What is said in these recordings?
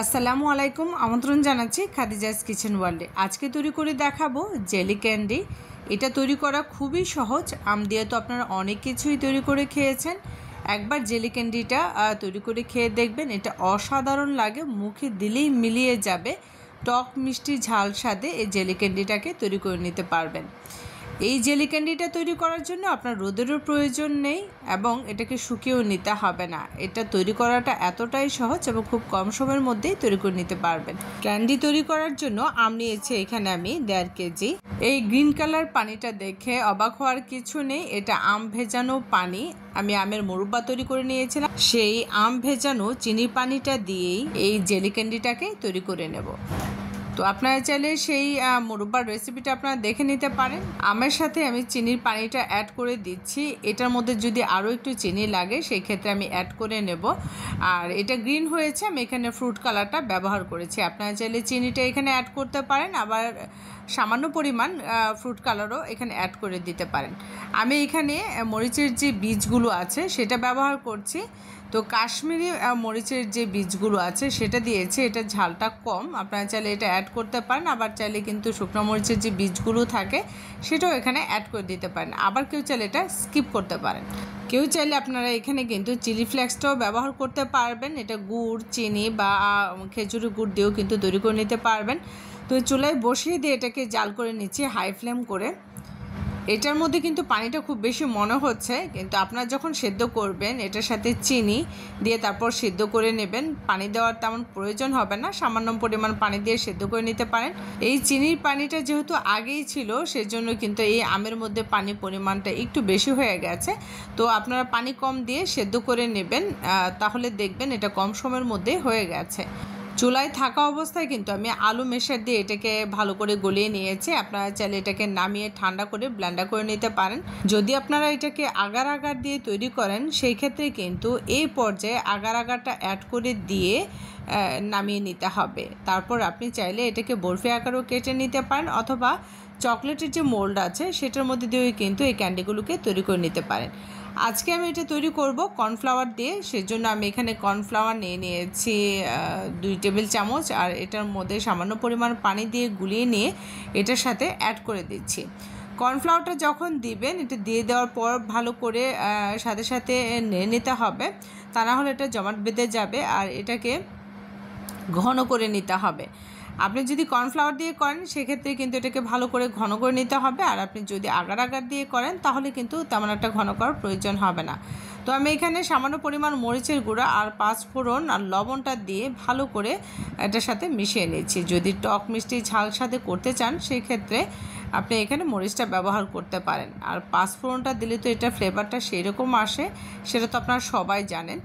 আসসালামু আলাইকুম। আমন্ত্রণ জানাচ্ছি খাদিজাস কিচেন ওয়ার্ল্ডে। আজকে তৈরি করে দেখাবো জেলি ক্যান্ডি। এটা তৈরি করা খুবই সহজ। আম দিয়ে তো আপনারা অনেক কিছুই তৈরি করে খেয়েছেন। একবার জেলি ক্যান্ডিটা তৈরি করে খেয়ে দেখবেন, এটা অসাধারণ লাগে, মুখে দিলেই মিলিয়ে যাবে। টক মিষ্টি ঝাল স্বাদে এই জেলি ক্যান্ডিটাকে তৈরি করে নিতে পারবেন। এই জেলি ক্যান্ডিটা তৈরি করার জন্য আপনার রোদেরও প্রয়োজন নেই এবং এটাকে শুকিয়েও নিতে হবে না। এটা তৈরি করাটা এতটাই সহজ এবং খুব কম সময়ের মধ্যেই তৈরি করে নিতে পারবেন। ক্যান্ডি তৈরি করার জন্য আম নিয়েছি এখানে আমি 1.5 কেজি। এই গ্রিন কালার পানিটা দেখে অবাক হওয়ার কিছু নেই, এটা আম ভেজানো পানি। আমি আমের মুরব্বা তৈরি করে নিয়েছিলাম, সেই আম ভেজানো চিনির পানিটা দিয়েই এই জেলি ক্যান্ডিটাকে তৈরি করে নেব। তো আপনারা চাইলে সেই মুরব্বার রেসিপিটা আপনারা দেখে নিতে পারেন। আমের সাথে আমি চিনির পানিটা অ্যাড করে দিচ্ছি। এটার মধ্যে যদি আরও একটু চিনি লাগে সেই ক্ষেত্রে আমি অ্যাড করে নেব। আর এটা গ্রিন হয়েছে, আমি এখানে ফ্রুট কালারটা ব্যবহার করেছি। আপনারা চাইলে চিনিটা এখানে অ্যাড করতে পারেন, আবার সামান্য পরিমাণ ফ্রুট কালারও এখানে অ্যাড করে দিতে পারেন। আমি এখানে মরিচের যে বীজগুলো আছে সেটা ব্যবহার করছি। তো কাশ্মীরি মরিচের যে বীজগুলো আছে সেটা দিয়েছি, এটা ঝালটা কম। আপনারা চাইলে এটা অ্যাড করতে পারেন, আবার চাইলে কিন্তু শুকনো মরিচের যে বীজগুলো থাকে সেটাও এখানে অ্যাড করে দিতে পারেন। আবার কেউ চাইলে এটা স্কিপ করতে পারেন। কেউ চাইলে আপনারা এখানে কিন্তু চিলি ফ্লেক্সটাও ব্যবহার করতে পারবেন। এটা গুড়, চিনি বা খেজুরের গুড় দিয়েও কিন্তু তৈরি করে নিতে পারবেন। তো চুলায় বসিয়ে দিয়ে এটাকে জাল করে নিচ্ছি হাই ফ্লেম করে। এটার মধ্যে কিন্তু পানিটা খুব বেশি মনে হচ্ছে, কিন্তু আপনারা যখন সেদ্ধ করবেন এটার সাথে চিনি দিয়ে তারপর সেদ্ধ করে নেবেন। পানি দেওয়ার তেমন প্রয়োজন হবে না, সামান্য পরিমাণ পানি দিয়ে সেদ্ধ করে নিতে পারেন। এই চিনির পানিটা যেহেতু আগেই ছিল সেজন্য কিন্তু এই আমের মধ্যে পানির পরিমাণটা একটু বেশি হয়ে গেছে। তো আপনারা পানি কম দিয়ে সেদ্ধ করে নেবেন, তাহলে দেখবেন এটা কম সময়ের মধ্যে হয়ে গেছে। চুলায় থাকা অবস্থায় কিন্তু আমি আলু মেশার দিয়ে এটাকে ভালো করে গলিয়ে নিয়েছি। আপনারা চাইলে এটাকে নামিয়ে ঠান্ডা করে ব্লেন্ডার করে নিতে পারেন। যদি আপনারা এটাকে আগার আগার দিয়ে তৈরি করেন সেই ক্ষেত্রে কিন্তু এই পর্যায়ে আগার আগারটা অ্যাড করে দিয়ে নামিয়ে নিতে হবে। তারপর আপনি চাইলে এটাকে বরফি আকারেও কেটে নিতে পারেন, অথবা চকলেটের যে মোল্ড আছে সেটার মধ্যে দিয়েও কিন্তু এই ক্যান্ডিগুলোকে তৈরি করে নিতে পারেন। আজকে আমি এটা তৈরি করব কর্নফ্লাওয়ার দিয়ে, সেজন্য আমি এখানে কর্নফ্লাওয়ার নিয়েছি 2 টেবিল চামচ, আর এটার মধ্যে সামান্য পরিমাণ পানি দিয়ে গুলিয়ে নিয়ে এটার সাথে অ্যাড করে দিচ্ছি। কর্নফ্লাওয়ারটা যখন দিবেন, এটা দিয়ে দেওয়ার পর ভালো করে সাথে সাথে নেড়ে নিতে হবে, তা না হলে এটা জমাট বেঁধে যাবে আর এটাকে ঘন করে নিতে হবে। আপনি যদি কর্নফ্লাওয়ার দিয়ে করেন সেক্ষেত্রে কিন্তু এটাকে ভালো করে ঘন করে নিতে হবে, আর আপনি যদি আগার আগার দিয়ে করেন তাহলে কিন্তু তেমন একটা ঘন করার প্রয়োজন হবে না। তো আমি এখানে সামান্য পরিমাণ মরিচের গুঁড়া আর 5 ফোড়ন আর লবণটা দিয়ে ভালো করে এটার সাথে মিশিয়ে নিচ্ছি। যদি টক মিষ্টি ঝাল সাথে করতে চান সেই ক্ষেত্রে আপনি এখানে মরিচটা ব্যবহার করতে পারেন, আর 5 ফোড়নটা দিলে তো এটা ফ্লেভারটা সেই রকম আসে, সেটা তো আপনারা সবাই জানেন।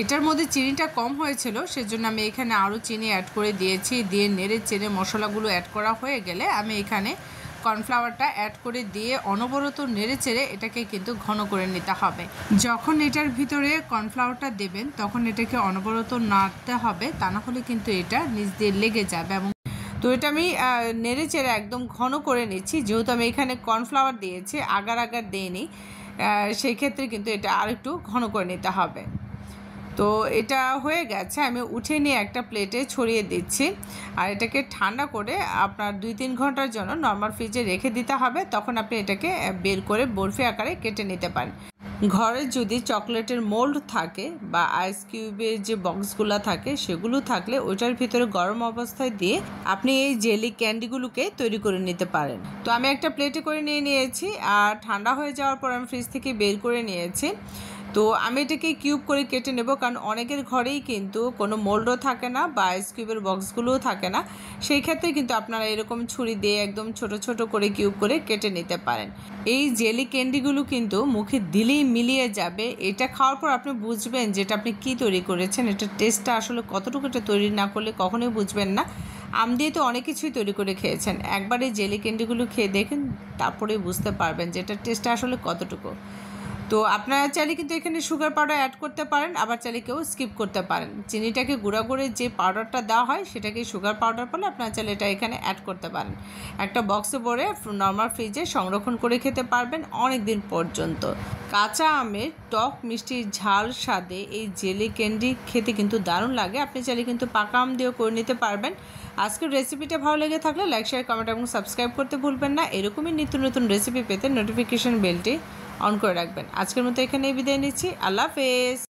এটার মধ্যে চিনিটা কম হয়েছিল সেজন্য আমি এখানে আরও চিনি অ্যাড করে দিয়েছি। দিয়ে নেড়ে চেড়ে মশলাগুলো অ্যাড করা হয়ে গেলে আমি এখানে কর্নফ্লাওয়ারটা অ্যাড করে দিয়ে অনবরত নেড়ে চেড়ে এটাকে কিন্তু ঘন করে নিতে হবে। যখন এটার ভিতরে কর্নফ্লাওয়ারটা দেবেন তখন এটাকে অনবরত নাড়তে হবে, তা না হলে কিন্তু এটা নিচ দিয়ে লেগে যাবে। এবং তো এটা আমি নেড়ে চেড়ে একদম ঘন করে নিচ্ছি। যেহেতু আমি এখানে কর্নফ্লাওয়ার দিয়েছি, আগার আগার দিইনি, সেই ক্ষেত্রে কিন্তু এটা আরেকটু ঘন করে নিতে হবে। তো এটা হয়ে গেছে, আমি উঠে নিয়ে একটা প্লেটে ছড়িয়ে দিচ্ছি। আর এটাকে ঠান্ডা করে আপনার 2-3 ঘন্টার জন্য নর্মাল ফ্রিজে রেখে দিতে হবে, তখন আপনি এটাকে বের করে বরফি আকারে কেটে নিতে পারেন। ঘরে যদি চকলেটের মোল্ড থাকে বা আইস কিউবের যে বক্সগুলো থাকে সেগুলো থাকলে ওইটার ভিতরে গরম অবস্থায় দিয়ে আপনি এই জেলি ক্যান্ডিগুলোকে তৈরি করে নিতে পারেন। তো আমি একটা প্লেটে করে নিয়েছি, আর ঠান্ডা হয়ে যাওয়ার পর আমি ফ্রিজ থেকে বের করে নিয়েছি। তো আমি এটাকে কিউব করে কেটে নেব, কারণ অনেকের ঘরেই কিন্তু কোনো মোল্ডও থাকে না বা আইস কিউবের বক্সগুলোও থাকে না। সেই ক্ষেত্রে কিন্তু আপনারা এরকম ছুরি দিয়ে একদম ছোট ছোট করে কিউব করে কেটে নিতে পারেন। এই জেলি ক্যান্ডিগুলো কিন্তু মুখে দিলেই মিলিয়ে যাবে। এটা খাওয়ার পর আপনি বুঝবেন যেটা আপনি কী তৈরি করেছেন, এটার টেস্টটা আসলে কতটুকু এটা তৈরি না করলে কখনোই বুঝবেন না। আম দিয়ে তো অনেক কিছুই তৈরি করে খেয়েছেন, একবার এই জেলি ক্যান্ডিগুলো খেয়ে দেখেন, তারপরেই বুঝতে পারবেন যে এটার টেস্টটা আসলে কতটুকু। তো আপনারা চাইলে কিন্তু এখানে সুগার পাউডার অ্যাড করতে পারেন, আবার চাইলে কেউ স্কিপ করতে পারেন। চিনিটাকে গুঁড়া করে যে পাউডারটা দেওয়া হয় সেটাকে সুগার পাউডার বলে, আপনারা চাইলে এটা এখানে অ্যাড করতে পারেন। একটা বক্সে ভরে নর্মাল ফ্রিজে সংরক্ষণ করে খেতে পারবেন অনেক দিন পর্যন্ত। কাঁচা আমের টক মিষ্টি ঝাল স্বাদে এই জেলি ক্যান্ডি খেতে কিন্তু দারুণ লাগে। আপনি চাইলে কিন্তু পাকা আম দিয়েও করে নিতে পারবেন। আজকের রেসিপিটা ভালো লেগে থাকলে লাইক, শেয়ার, কমেন্ট এবং সাবস্ক্রাইব করতে ভুলবেন না। এরকমই নিত্য নতুন রেসিপি পেতে নোটিফিকেশন বেলটি অন করে রাখবেন। আজকের মতো এখানেই বিদায় নিচ্ছি। আল্লাহ হাফেজ।